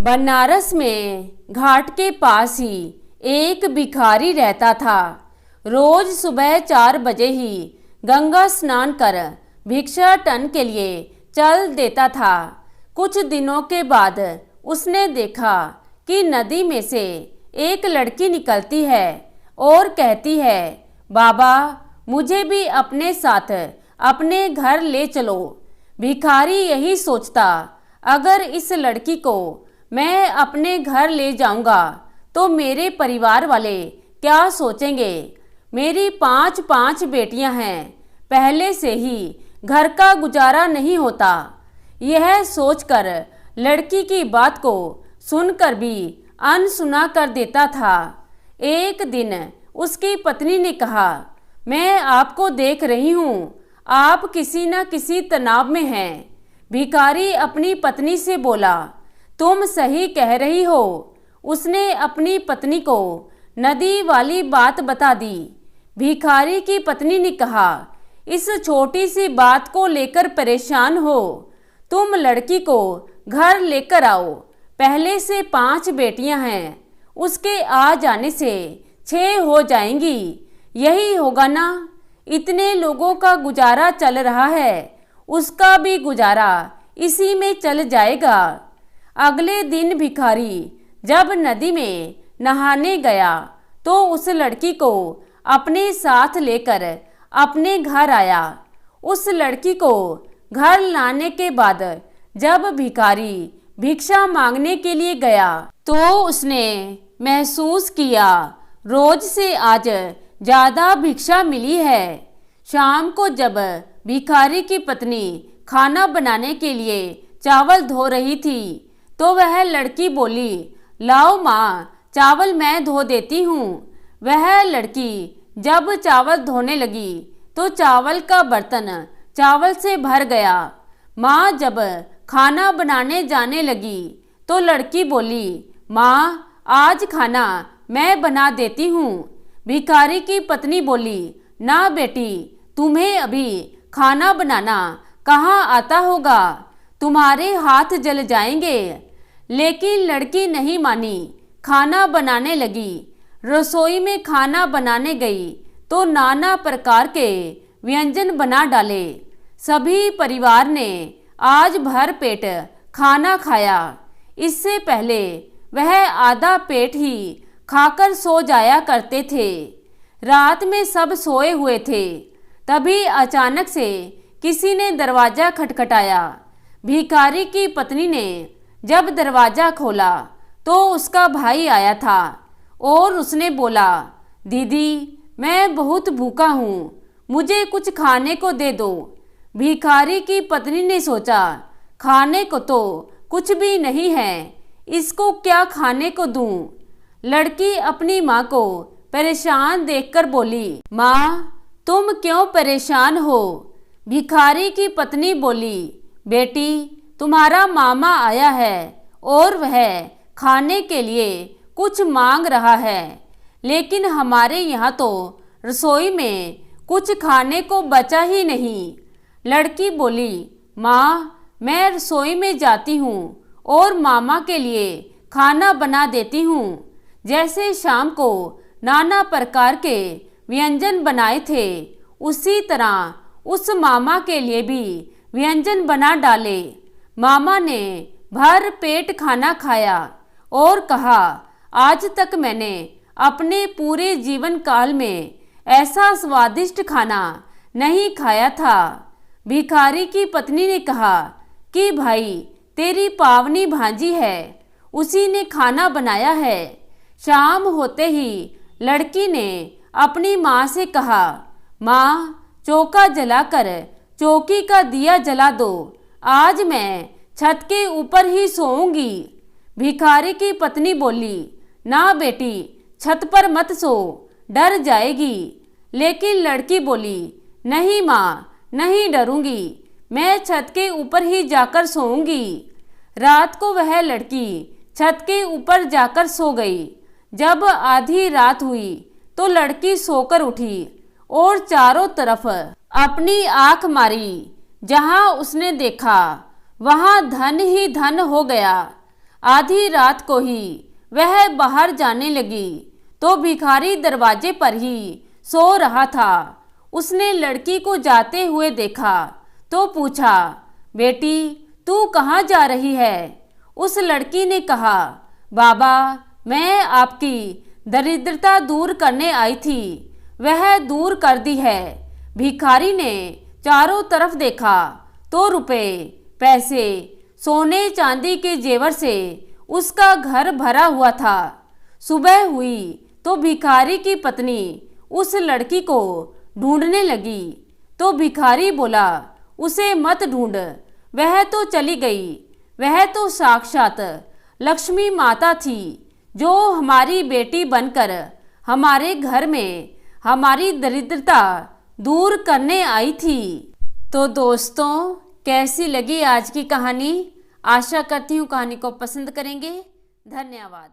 बनारस में घाट के पास ही एक भिखारी रहता था। रोज सुबह 4 बजे ही गंगा स्नान कर भिक्षाटन के लिए चल देता था। कुछ दिनों के बाद उसने देखा कि नदी में से एक लड़की निकलती है और कहती है, बाबा मुझे भी अपने साथ अपने घर ले चलो। भिखारी यही सोचता, अगर इस लड़की को मैं अपने घर ले जाऊंगा तो मेरे परिवार वाले क्या सोचेंगे। मेरी 5 बेटियां हैं, पहले से ही घर का गुजारा नहीं होता। यह सोचकर लड़की की बात को सुनकर भी अनसुना कर देता था। एक दिन उसकी पत्नी ने कहा, मैं आपको देख रही हूँ, आप किसी न किसी तनाव में हैं। भिखारी अपनी पत्नी से बोला, तुम सही कह रही हो। उसने अपनी पत्नी को नदी वाली बात बता दी। भिखारी की पत्नी ने कहा, इस छोटी सी बात को लेकर परेशान हो, तुम लड़की को घर लेकर आओ। पहले से 5 बेटियां हैं, उसके आ जाने से 6 हो जाएंगी। यही होगा ना, इतने लोगों का गुजारा चल रहा है, उसका भी गुजारा इसी में चल जाएगा। अगले दिन भिखारी जब नदी में नहाने गया तो उस लड़की को अपने साथ लेकर अपने घर आया। उस लड़की को घर लाने के बाद जब भिखारी भिक्षा मांगने के लिए गया तो उसने महसूस किया, रोज से आज ज़्यादा भिक्षा मिली है। शाम को जब भिखारी की पत्नी खाना बनाने के लिए चावल धो रही थी तो वह लड़की बोली, लाओ माँ, चावल मैं धो देती हूँ। वह लड़की जब चावल धोने लगी तो चावल का बर्तन चावल से भर गया। माँ जब खाना बनाने जाने लगी तो लड़की बोली, माँ आज खाना मैं बना देती हूँ। भिखारी की पत्नी बोली, ना बेटी, तुम्हें अभी खाना बनाना कहाँ आता होगा, तुम्हारे हाथ जल जाएंगे। लेकिन लड़की नहीं मानी, खाना बनाने लगी। रसोई में खाना बनाने गई तो नाना प्रकार के व्यंजन बना डाले। सभी परिवार ने आज भर पेट खाना खाया। इससे पहले वह आधा पेट ही खाकर सो जाया करते थे। रात में सब सोए हुए थे, तभी अचानक से किसी ने दरवाजा खटखटाया। भिखारी की पत्नी ने जब दरवाजा खोला तो उसका भाई आया था और उसने बोला, दीदी मैं बहुत भूखा हूँ, मुझे कुछ खाने को दे दो। भिखारी की पत्नी ने सोचा, खाने को तो कुछ भी नहीं है, इसको क्या खाने को दूं। लड़की अपनी माँ को परेशान देखकर बोली, माँ तुम क्यों परेशान हो। भिखारी की पत्नी बोली, बेटी तुम्हारा मामा आया है और वह खाने के लिए कुछ मांग रहा है, लेकिन हमारे यहाँ तो रसोई में कुछ खाने को बचा ही नहीं। लड़की बोली, माँ मैं रसोई में जाती हूँ और मामा के लिए खाना बना देती हूँ। जैसे शाम को नाना प्रकार के व्यंजन बनाए थे, उसी तरह उस मामा के लिए भी व्यंजन बना डाले। मामा ने भर पेट खाना खाया और कहा, आज तक मैंने अपने पूरे जीवन काल में ऐसा स्वादिष्ट खाना नहीं खाया था। भिखारी की पत्नी ने कहा कि भाई तेरी पावनी भांजी है, उसी ने खाना बनाया है। शाम होते ही लड़की ने अपनी माँ से कहा, माँ चौका जलाकर चौकी का दिया जला दो, आज मैं छत के ऊपर ही सोऊंगी। भिखारी की पत्नी बोली, ना बेटी छत पर मत सो, डर जाएगी। लेकिन लड़की बोली, नहीं माँ नहीं डरूंगी, मैं छत के ऊपर ही जाकर सोऊंगी। रात को वह लड़की छत के ऊपर जाकर सो गई। जब आधी रात हुई तो लड़की सोकर उठी और चारों तरफ अपनी आंख मारी। जहां उसने देखा वहां धन ही धन हो गया। आधी रात को ही वह बाहर जाने लगी तो भिखारी दरवाजे पर ही सो रहा था। उसने लड़की को जाते हुए देखा तो पूछा, बेटी तू कहाँ जा रही है? उस लड़की ने कहा, बाबा मैं आपकी दरिद्रता दूर करने आई थी, वह दूर कर दी है। भिखारी ने चारों तरफ देखा तो रुपए, पैसे, सोने चांदी के जेवर से उसका घर भरा हुआ था। सुबह हुई तो भिखारी की पत्नी उस लड़की को ढूंढने लगी तो भिखारी बोला, उसे मत ढूंढ, वह तो चली गई। वह तो साक्षात लक्ष्मी माता थी जो हमारी बेटी बनकर हमारे घर में हमारी दरिद्रता दूर करने आई थी। तो दोस्तों कैसी लगी आज की कहानी? आशा करती हूँ कहानी को पसंद करेंगे। धन्यवाद।